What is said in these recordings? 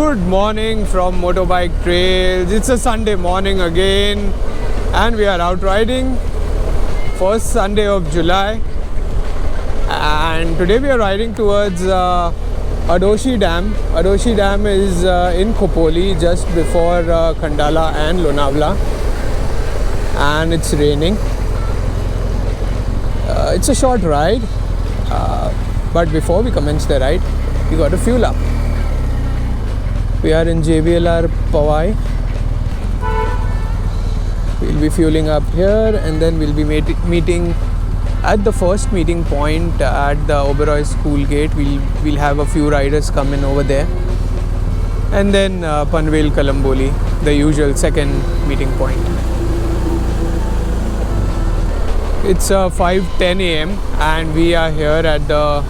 Good morning from Motorbike Trails. It's a Sunday morning again and we are out riding. First Sunday of July. And today we are riding towards Adoshi Dam. Adoshi Dam is in Khopoli, just before Khandala and Lonavala. And it's raining. It's a short ride. But before we commence the ride, we got to fuel up. We are in JVLR Powai. We'll be fueling up here and then we'll be meeting at the first meeting point at the Oberoi school gate. We'll have a few riders come in over there. And then Panvel Kalamboli, the usual second meeting point. It's 5:10 a.m. and we are here at the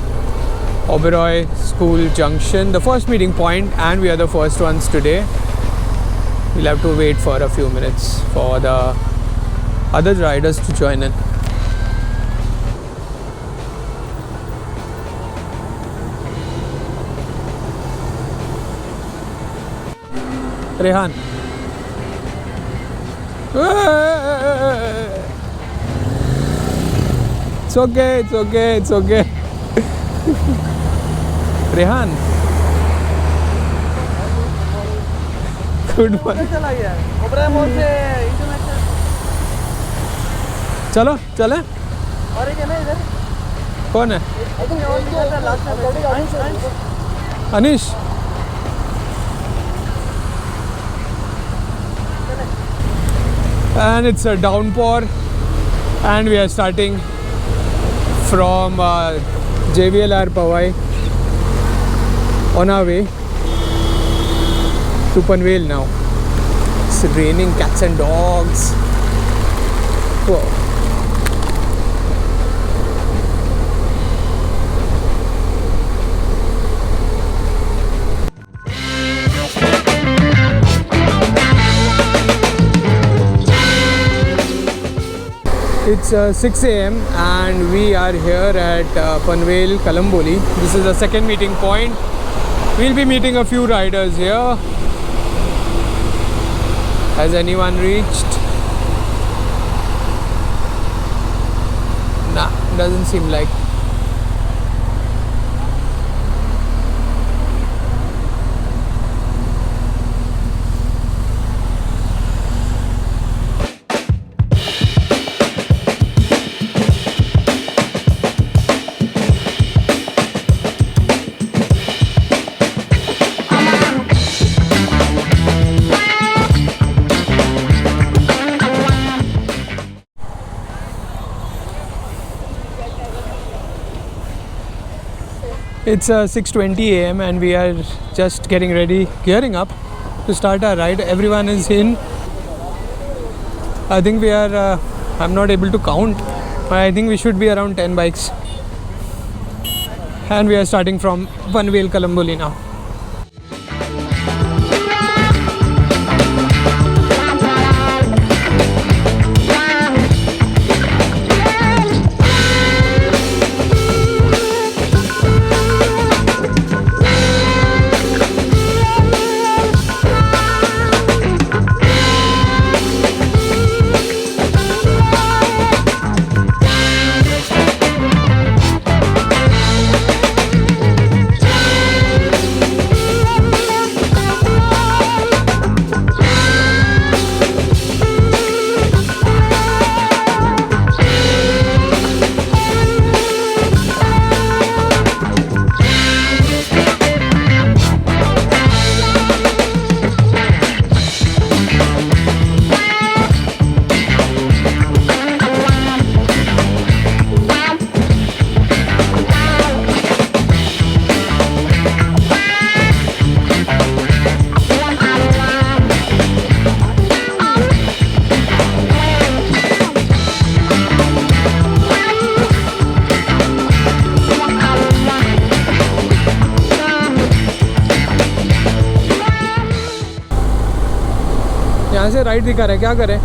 Oberoi School Junction, the first meeting point, and we are the first ones today. We'll have to wait for a few minutes for the other riders to join in. Rehan. It's okay, it's okay, it's okay. Rehan. Good morning. चलो चले कौन है Anish and it's a downpour and we are starting from JVLR Powai on our way to Panvel now. It's raining cats and dogs. Whoa. It's 6 a.m. and we are here at Panvel Kalamboli. This is the second meeting point. We'll be meeting a few riders here. Has anyone reached? Nah, doesn't seem like. It's 6:20 a.m. and we are just getting ready, gearing up to start our ride. Everyone is in. I think we are, I'm not able to count, but I think we should be around 10 bikes. And we are starting from Panvel Kalamboli now. यहाँ से right दिखा रहा है, क्या करें?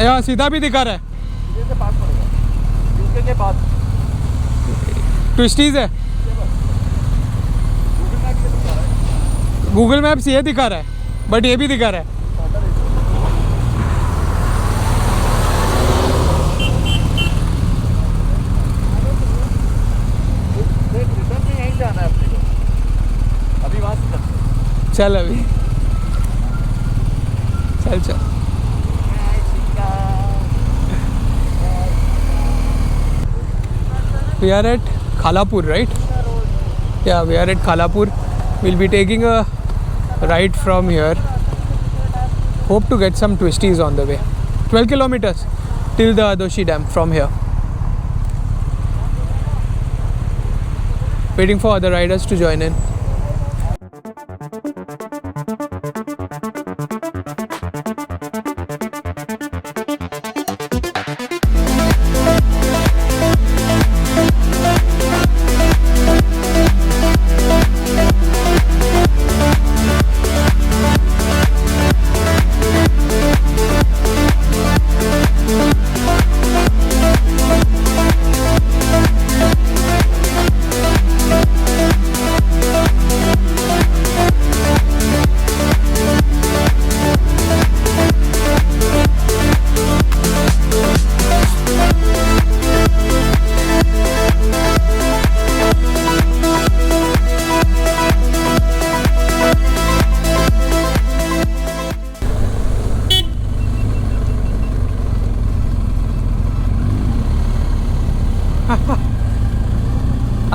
यहाँ सीधा भी दिखा रहा है, सीधे से पास पड़ेगा यूके के बाद। ट्विस्टीज है। गूगल मैप्स ये दिखा रहा है, बट ये भी दिखा रहा है। रिटर्न में यहीं जाना है अपने को, अभी वहाँ से चलते। चल अभी चल चल। We are at Khalapur, right? Yeah, we are at Khalapur. We'll be taking a ride from here. Hope to get some twisties on the way. 12 kilometers till the Adoshi Dam from here. Waiting for other riders to join in.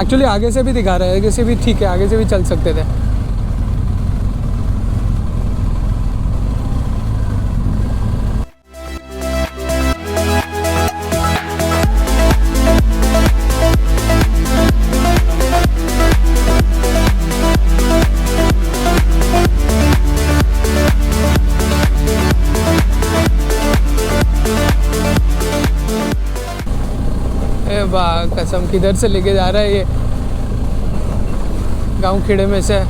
Actually आगे से भी दिखा रहा है, आगे से भी ठीक है, आगे से भी चल सकते थे। वाह कसम, किधर से लेके जा रहा है ये, गांव खेड़े में से।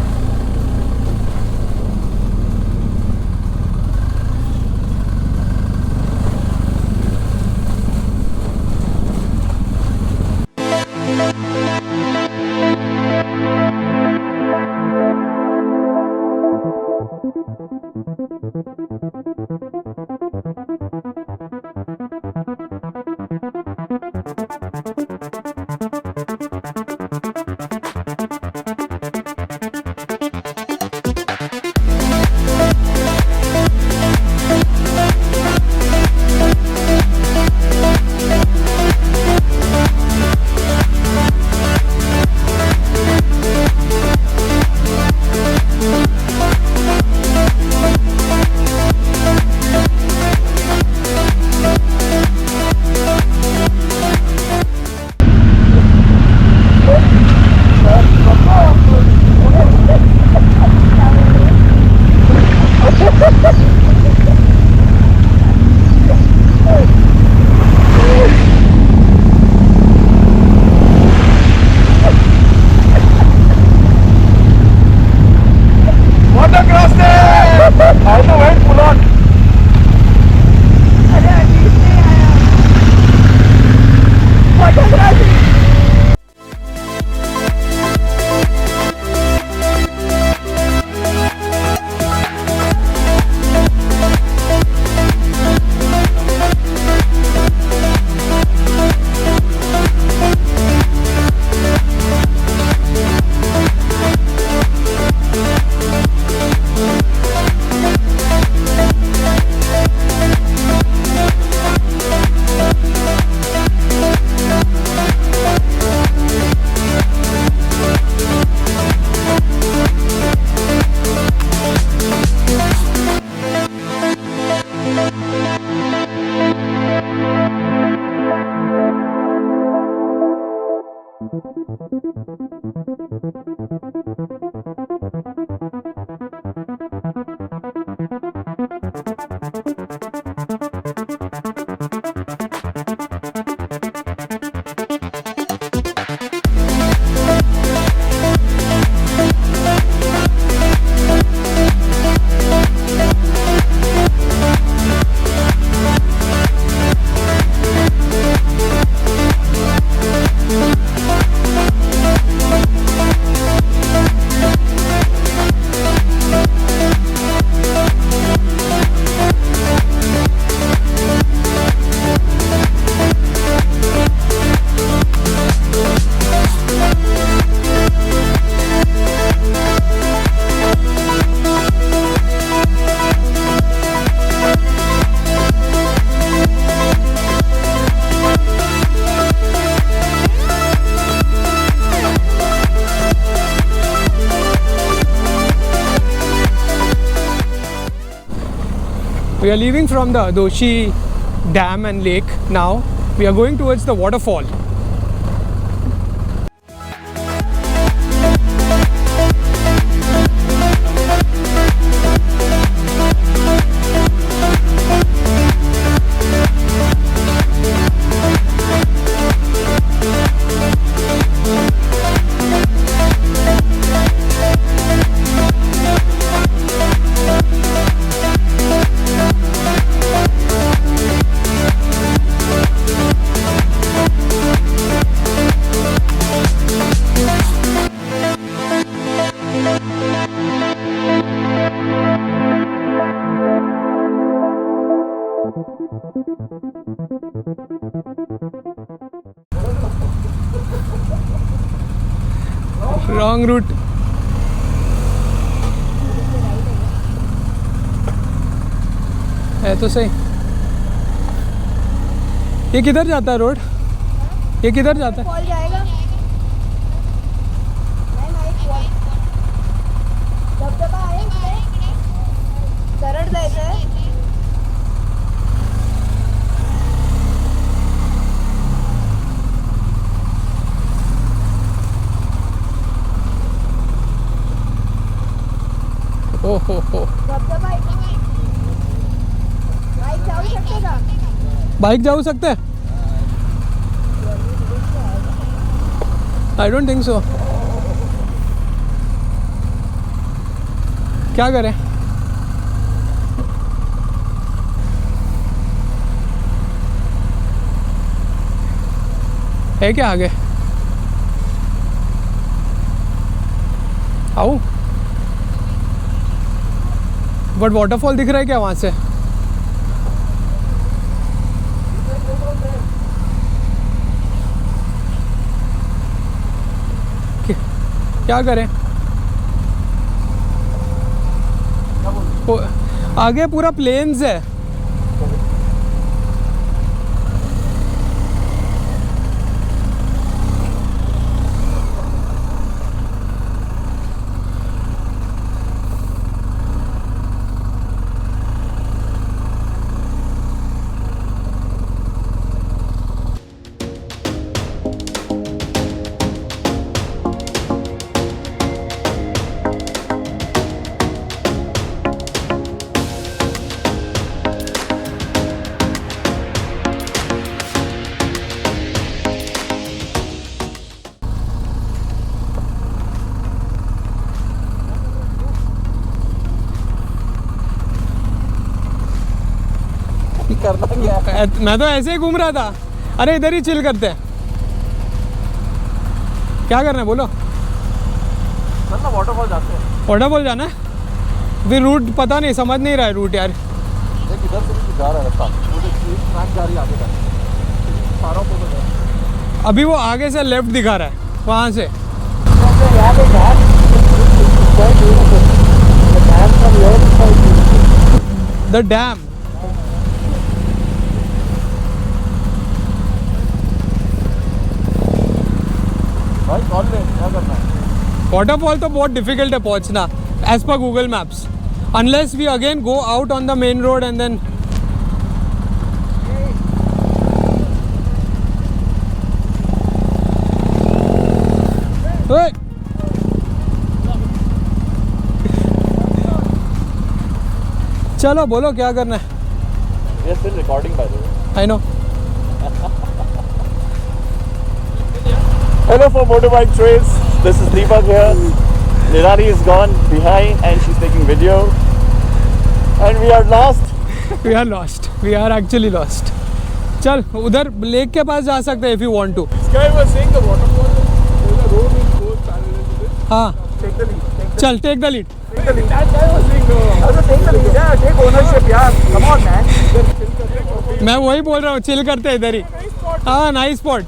We are leaving from the Adoshi Dam and Lake now. We are going towards the waterfall. Wrong route. है तो सही. ये किधर जाता है रोड? ये किधर जाता है? फॉल जाएगा. धबधबा आहे इकडे. सरळ जायचंय. ओ हो. धबधबा आहे. बाईक जाऊ शकते का? बाइक जाऊ सकते हैं? I don't think so. क्या करें? है क्या आगे? आओ. बट वाटरफॉल दिख रहा है क्या वहाँ से? क्या करें? आगे पूरा प्लेन्स है. करना क्या है? मैं तो ऐसे ही घूम रहा था. अरे इधर ही चिल करते हैं. क्या करना है बोलो? चल ना वाटरफॉल जाते हैं. वाटरफॉल जाना है? फिर रूट पता नहीं, समझ नहीं रहा है रूट यार. देख इधर से भी जा रहा है रास्ता. वो ट्रैक जा रही है आगे तक. सारों को तो अभी वो आगे से लेफ्ट दिखा रहा है वहाँ से. The dam. भाई कॉल ले, क्या करना है? वाटरफॉल तो बहुत डिफिकल्ट है पहुंचना as per Google Maps, unless we again go out on the main road and then. चलो बोलो क्या करना है. We are still recording by the way. I know. Hello for motorbike trails. This is Deepak here. Nirani is gone behind and she's taking video. And we are lost. We are lost. We are actually lost. चल उधर lake के पास जा सकते हैं if you want to. This guy was saying the waterfall is the road which goes parallel to this. हाँ Take the lead. चल take the lead. Take the lead. That guy was saying no. Also take the lead. Yeah, take ownership. Yeah, come on man. मैं वही बोल रहा हूँ, chill करते हैं इधर ही. हाँ nice spot.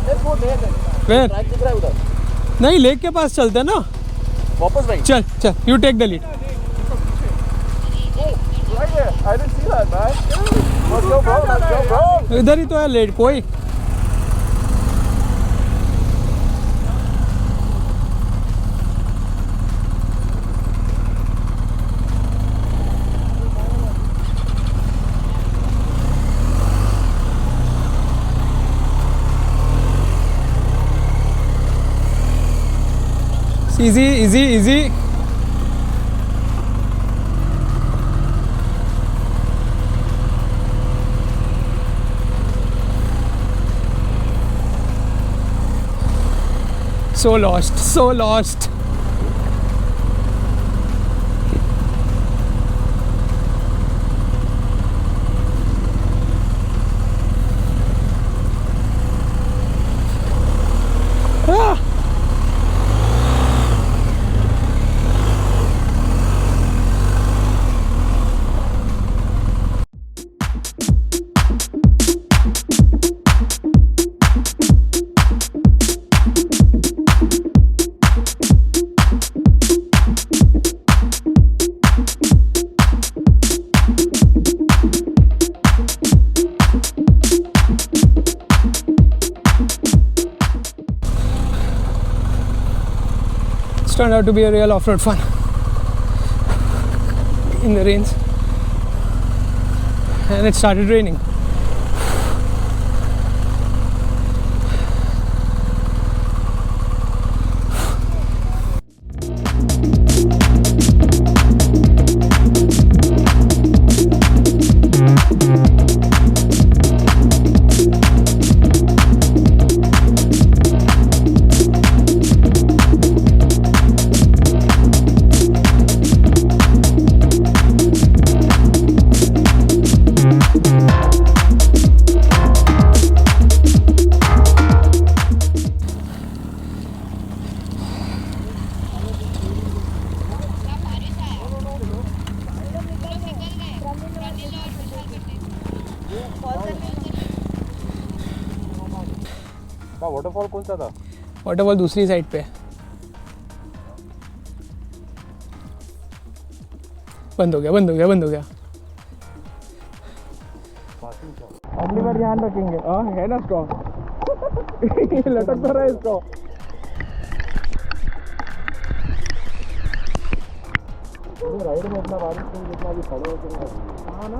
Let's go there then. Where? Track दिख रहा है उधर. नहीं लेक के पास चलते हैं ना. वापस भाई. चल चल you take the lead. Right there. I didn't see that man. Let's go bro. Let's go bro. इधर ही तो है लेट कोई. Easy, easy, easy. So lost, so lost. Ah. It's turned out to be a real off-road fun in the rains, and it started raining. Waterfall कौन सा था? Waterfall दूसरी side पे। बंद हो गया, बंद हो गया, बंद हो गया। अगली बार ध्यान रखेंगे। हाँ है ना स्ट्रॉ। लटक तो रहा है स्ट्रॉ। राइड में इतना बारिश नहीं, जितना भी खड़े होकर। हाँ ना।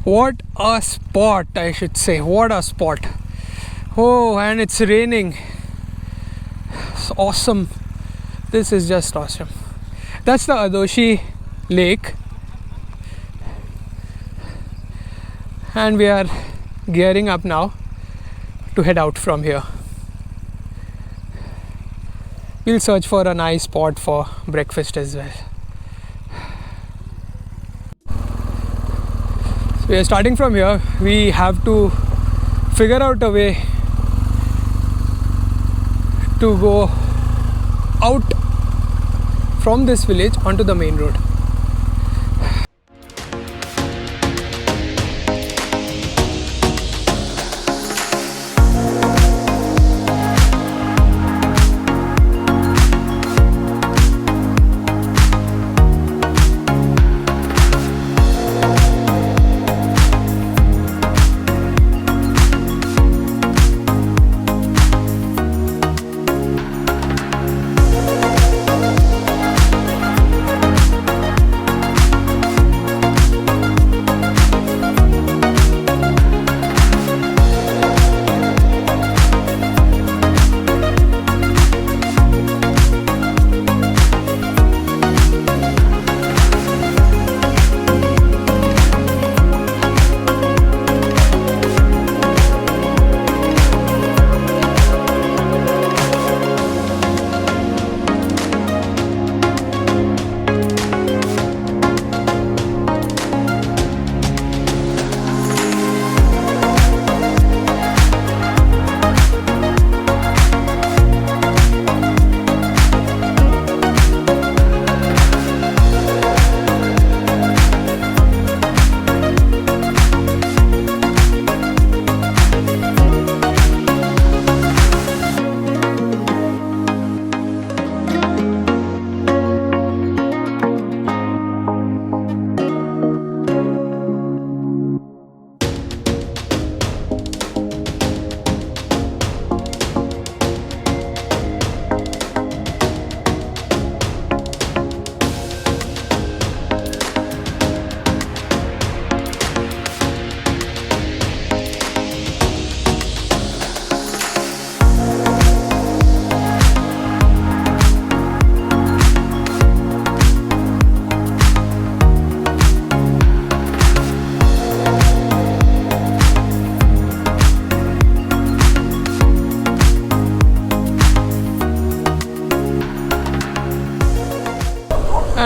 What a spot, I should say. What a spot. Oh, and it's raining. It's awesome. This is just awesome. That's the Adoshi Lake. And we are gearing up now to head out from here. We'll search for a nice spot for breakfast as well. So we are starting from here. We have to figure out a way to go out from this village onto the main road.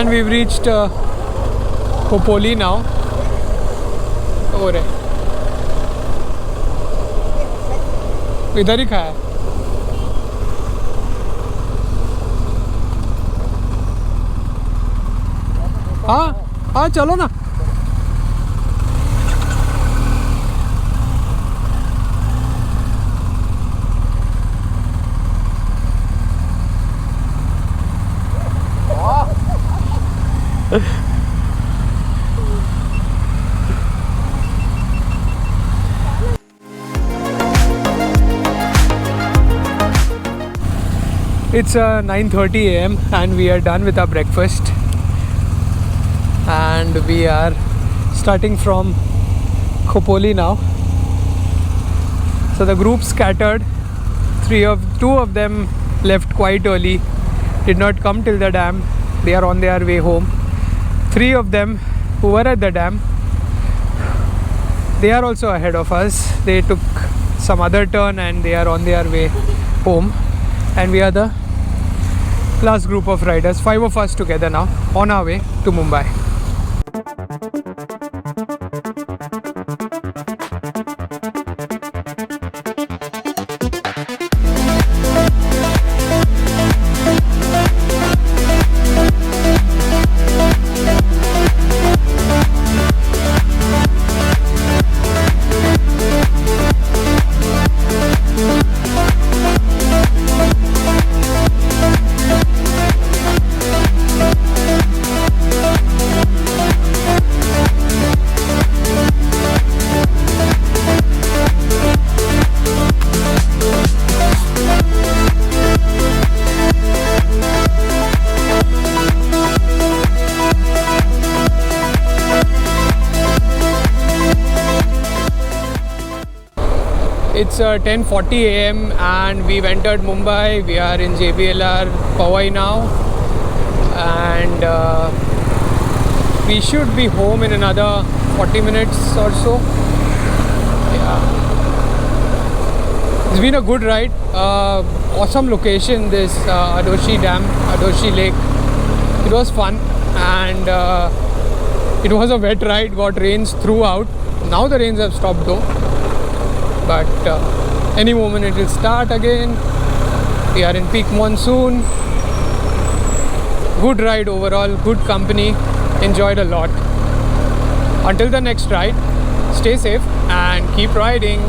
And we've reached Khopoli now. हो रहे इधर ही खाया. हाँ हाँ चलो ना. It's 9:30 a.m. and we are done with our breakfast, and we are starting from Khopoli now. So the group scattered. Two of them left quite early, did not come till the dam. They are on their way home. 3 of them who were at the dam, they are also ahead of us. They took some other turn and they are on their way home, and we are the last group of riders, 5 of us together now, on our way to Mumbai. It's 10:40 a.m. and we've entered Mumbai. We are in JBLR Powai now, and we should be home in another 40 minutes or so. Yeah, it's been a good ride. Awesome location, this Adoshi Dam, Adoshi Lake. It was fun, and it was a wet ride. Got rains throughout. Now the rains have stopped though, but any moment it will start again. We are in peak monsoon. Good ride overall, good company, enjoyed a lot. Until the next ride, stay safe and keep riding.